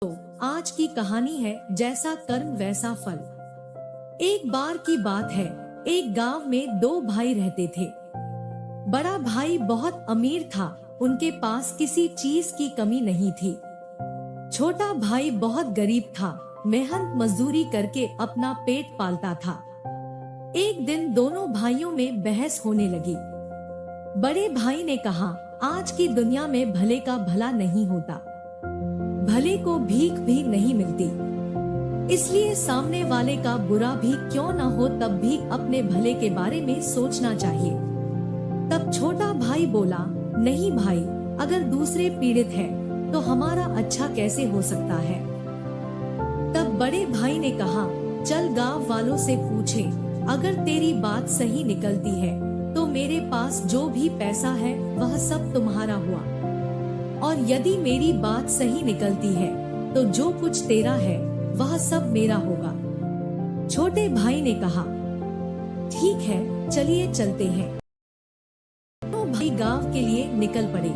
तो आज की कहानी है जैसा कर्म वैसा फल। एक बार की बात है, एक गांव में दो भाई रहते थे। बड़ा भाई बहुत अमीर था, उनके पास किसी चीज की कमी नहीं थी। छोटा भाई बहुत गरीब था, मेहनत मजदूरी करके अपना पेट पालता था। एक दिन दोनों भाइयों में बहस होने लगी। बड़े भाई ने कहा, आज की दुनिया में भले का भला नहीं होता, भले को भीख भी नहीं मिलती, इसलिए सामने वाले का बुरा भी क्यों न हो तब भी अपने भले के बारे में सोचना चाहिए। तब छोटा भाई बोला, नहीं भाई, अगर दूसरे पीड़ित हैं, तो हमारा अच्छा कैसे हो सकता है। तब बड़े भाई ने कहा, चल गांव वालों से पूछे, अगर तेरी बात सही निकलती है तो मेरे पास जो भी पैसा है वह सब तुम्हारा हुआ, और यदि मेरी बात सही निकलती है तो जो कुछ तेरा है वह सब मेरा होगा। छोटे भाई ने कहा, ठीक है, चलिए चलते हैं। दोनों भाई गांव के लिए निकल पड़े।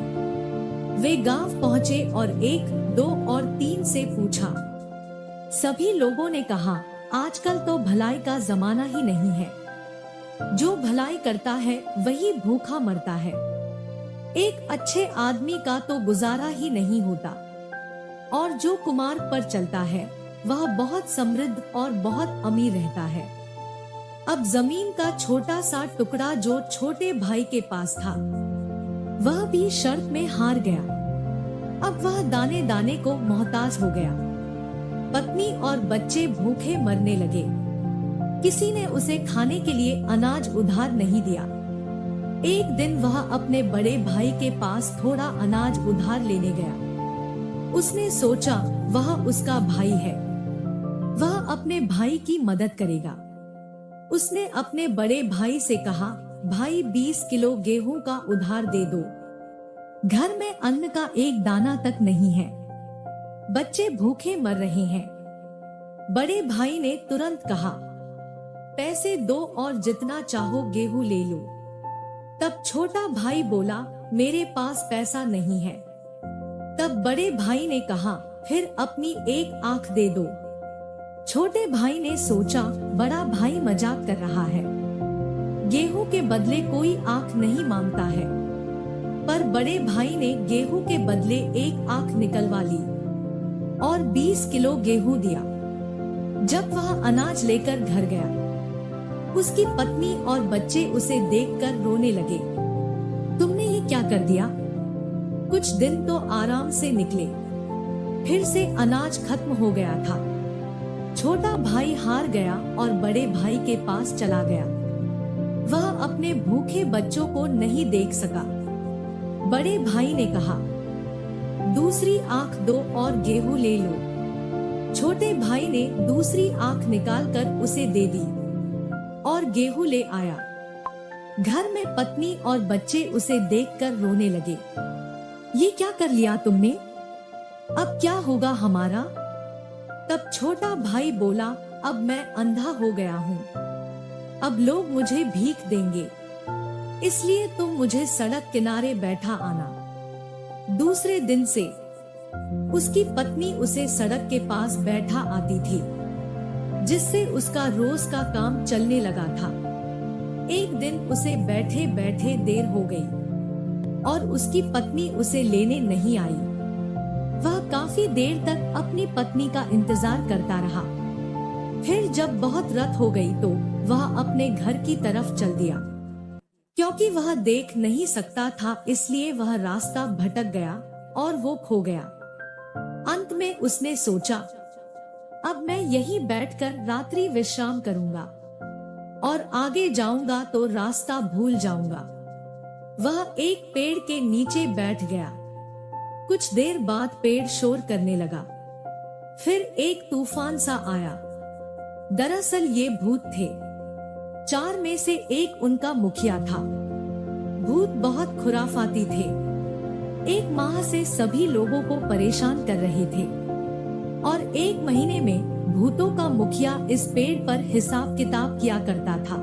वे गांव पहुंचे और 1, 2 और 3 से पूछा। सभी लोगों ने कहा, आजकल तो भलाई का जमाना ही नहीं है, जो भलाई करता है वही भूखा मरता है। एक अच्छे आदमी का तो गुजारा ही नहीं होता, और जो कुमार्ग पर चलता है वह बहुत समृद्ध और बहुत अमीर रहता है। अब जमीन का छोटा सा टुकड़ा जो छोटे भाई के पास था, वह भी शर्त में हार गया। अब वह दाने दाने को मोहताज हो गया। पत्नी और बच्चे भूखे मरने लगे। किसी ने उसे खाने के लिए अनाज उधार नहीं दिया। एक दिन वह अपने बड़े भाई के पास थोड़ा अनाज उधार लेने गया। उसने सोचा वह उसका भाई है, वह अपने भाई की मदद करेगा। उसने अपने बड़े भाई से कहा, भाई 20 किलो गेहूं का उधार दे दो, घर में अन्न का एक दाना तक नहीं है, बच्चे भूखे मर रहे हैं। बड़े भाई ने तुरंत कहा, पैसे दो और जितना चाहो गेहूं ले लो। तब छोटा भाई बोला, मेरे पास पैसा नहीं है। तब बड़े भाई ने कहा, फिर अपनी एक आंख दे दो। छोटे भाई ने सोचा, बड़ा भाई मजाक कर रहा है, गेहूं के बदले कोई आंख नहीं मांगता है। पर बड़े भाई ने गेहूं के बदले एक आंख निकलवा ली और 20 किलो गेहूं दिया। जब वह अनाज लेकर घर गया, उसकी पत्नी और बच्चे उसे देखकर रोने लगे। तुमने ये क्या कर दिया? कुछ दिन तो आराम से निकले, फिर से अनाज खत्म हो गया था। छोटा भाई हार गया और बड़े भाई के पास चला गया। वह अपने भूखे बच्चों को नहीं देख सका। बड़े भाई ने कहा, दूसरी आंख दो और गेहूं ले लो। छोटे भाई ने दूसरी आंख निकालकर उसे दे दी और गेहूं ले आया। घर में पत्नी और बच्चे उसे देखकर रोने लगे। ये क्या कर लिया तुमने? अब क्या होगा हमारा? तब छोटा भाई बोला, अब मैं अंधा हो गया हूँ, अब लोग मुझे भीख देंगे, इसलिए तुम मुझे सड़क किनारे बैठा आना। दूसरे दिन से उसकी पत्नी उसे सड़क के पास बैठा आती थी, जिससे उसका रोज का काम चलने लगा था। एक दिन उसे बैठे बैठे देर हो गई और उसकी पत्नी उसे लेने नहीं आई। वह काफी देर तक अपनी पत्नी का इंतजार करता रहा। फिर जब बहुत रात हो गई तो वह अपने घर की तरफ चल दिया। क्योंकि वह देख नहीं सकता था, इसलिए वह रास्ता भटक गया और वो खो गया। अंत में उसने सोचा, अब मैं यहीं बैठकर रात्रि विश्राम करूंगा और आगे जाऊंगा तो रास्ता भूल जाऊंगा। वह एक पेड़ के नीचे बैठ गया। कुछ देर बाद पेड़ शोर करने लगा। फिर एक तूफान सा आया। दरअसल ये भूत थे। 4 में से एक उनका मुखिया था। भूत बहुत खुराफाती थे। 1 माह से सभी लोगों को परेशान कर रहे थे और 1 महीने में भूतों का मुखिया इस पेड़ पर हिसाब किताब किया करता था।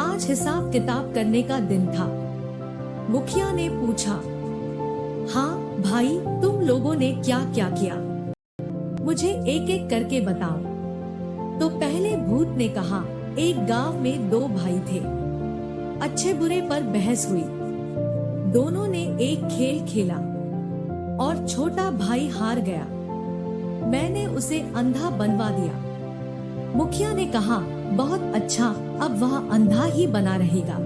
आज हिसाब किताब करने का दिन था। मुखिया ने पूछा, हाँ भाई, तुम लोगों ने क्या क्या किया? मुझे एक एक करके बताओ। तो पहले भूत ने कहा, एक गांव में दो भाई थे। अच्छे बुरे पर बहस हुई। दोनों ने एक खेल खेला और छोटा भाई हार गया। मैंने उसे अंधा बनवा दिया। मुखिया ने कहा, बहुत अच्छा, अब वह अंधा ही बना रहेगा।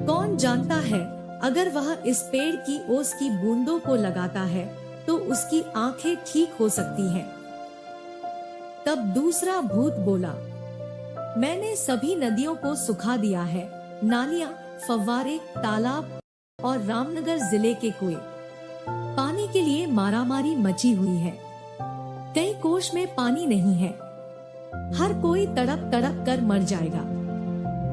कौन जानता है, अगर वह इस पेड़ की ओस की बूंदों को लगाता है तो उसकी आंखें ठीक हो सकती हैं। तब दूसरा भूत बोला, मैंने सभी नदियों को सुखा दिया है, नालियां, फव्वारे, तालाब और रामनगर जिले के कुएं। पानी के लिए मारामारी मची हुई है। कई कोष में पानी नहीं है। हर कोई तड़प तड़प कर मर जाएगा।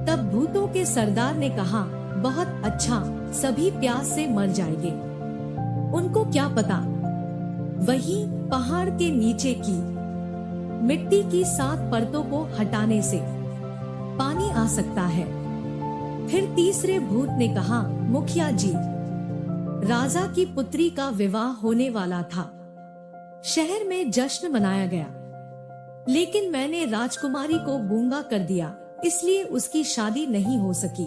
तब भूतों के सरदार ने कहा, बहुत अच्छा, सभी प्यास से मर जाएंगे। उनको क्या पता, वही पहाड़ के नीचे की मिट्टी की 7 परतों को हटाने से पानी आ सकता है। फिर तीसरे भूत ने कहा, मुखिया जी, राजा की पुत्री का विवाह होने वाला था। शहर में जश्न मनाया गया, लेकिन मैंने राजकुमारी को गूंगा कर दिया, इसलिए उसकी शादी नहीं हो सकी।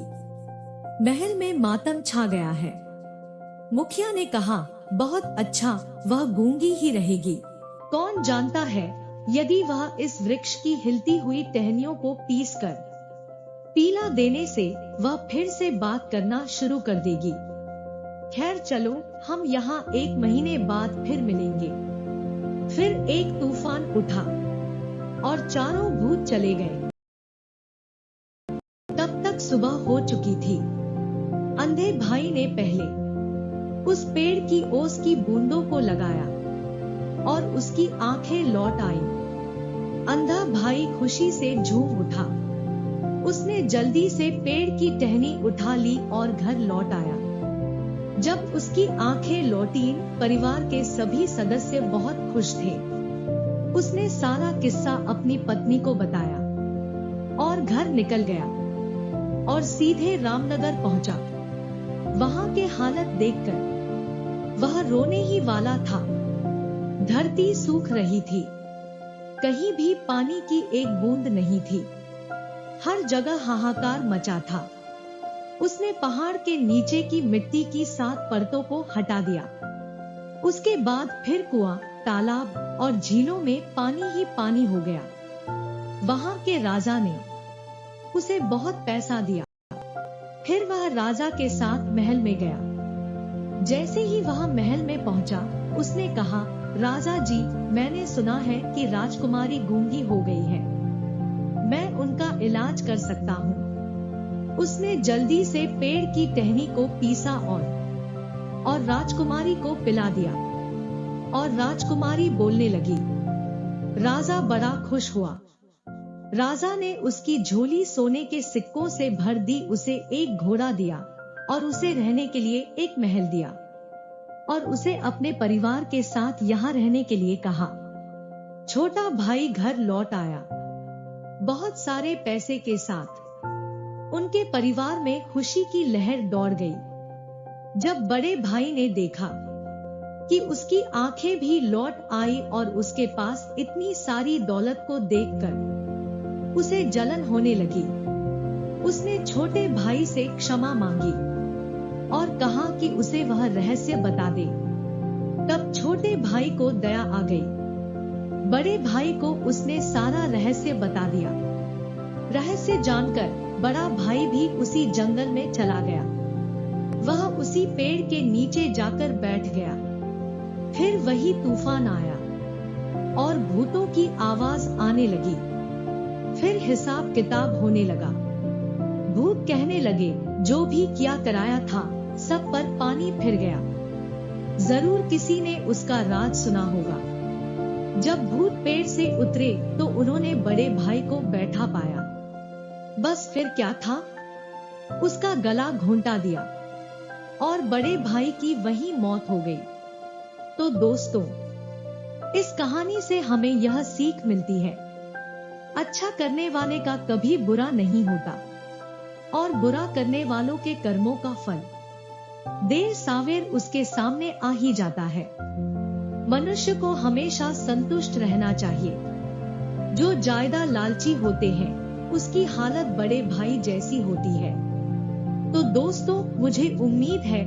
महल में मातम छा गया है। मुखिया ने कहा, बहुत अच्छा, वह गूंगी ही रहेगी। कौन जानता है, यदि वह इस वृक्ष की हिलती हुई टहनियों को पीसकर पीला देने से वह फिर से बात करना शुरू कर देगी। खैर चलो, हम यहाँ 1 महीने बाद फिर मिलेंगे। फिर एक तूफान उठा और चारों भूत चले गए। तब तक सुबह हो चुकी थी। अंधे भाई ने पहले उस पेड़ की ओस की बूंदों को लगाया और उसकी आंखें लौट आईं। अंधा भाई खुशी से झूम उठा। उसने जल्दी से पेड़ की टहनी उठा ली और घर लौट आया। जब उसकी आंखें लौटीं, परिवार के सभी सदस्य बहुत खुश थे। उसने सारा किस्सा अपनी पत्नी को बताया और घर निकल गया और सीधे रामनगर पहुंचा। वहां के हालत देखकर वह रोने ही वाला था। धरती सूख रही थी। कहीं भी पानी की एक बूंद नहीं थी। हर जगह हाहाकार मचा था। उसने पहाड़ के नीचे की मिट्टी की 7 परतों को हटा दिया। उसके बाद फिर कुआं, तालाब और झीलों में पानी ही पानी हो गया। वहां के राजा ने उसे बहुत पैसा दिया। फिर वह राजा के साथ महल में गया। जैसे ही वह महल में पहुंचा, उसने कहा, राजा जी, मैंने सुना है कि राजकुमारी गूंगी हो गई है। मैं उनका इलाज कर सकता हूँ। उसने जल्दी से पेड़ की टहनी को पीसा और राजकुमारी को पिला दिया और राजकुमारी बोलने लगी। राजा बड़ा खुश हुआ। राजा ने उसकी झोली सोने के सिक्कों से भर दी, उसे एक घोड़ा दिया और उसे रहने के लिए एक महल दिया और उसे अपने परिवार के साथ यहाँ रहने के लिए कहा। छोटा भाई घर लौट आया, बहुत सारे पैसे के साथ। उनके परिवार में खुशी की लहर दौड़ गई। जब बड़े भाई ने देखा कि उसकी आंखें भी लौट आई और उसके पास इतनी सारी दौलत को देखकर उसे जलन होने लगी, उसने छोटे भाई से क्षमा मांगी और कहा कि उसे वह रहस्य बता दे। तब छोटे भाई को दया आ गई। बड़े भाई को उसने सारा रहस्य बता दिया। रहस्य जानकर बड़ा भाई भी उसी जंगल में चला गया। वह उसी पेड़ के नीचे जाकर बैठ गया। फिर वही तूफान आया और भूतों की आवाज आने लगी। फिर हिसाब किताब होने लगा। भूत कहने लगे, जो भी किया कराया था, सब पर पानी फिर गया। जरूर किसी ने उसका राज सुना होगा। जब भूत पेड़ से उतरे तो उन्होंने बड़े भाई को बैठा पाया। बस फिर क्या था, उसका गला घोंटा दिया और बड़े भाई की वही मौत हो गई। तो दोस्तों, इस कहानी से हमें यह सीख मिलती है, अच्छा करने वाले का कभी बुरा नहीं होता और बुरा करने वालों के कर्मों का फल देर सावेर उसके सामने आ ही जाता है। मनुष्य को हमेशा संतुष्ट रहना चाहिए। जो ज्यादा लालची होते हैं उसकी हालत बड़े भाई जैसी होती है। तो दोस्तों, मुझे उम्मीद है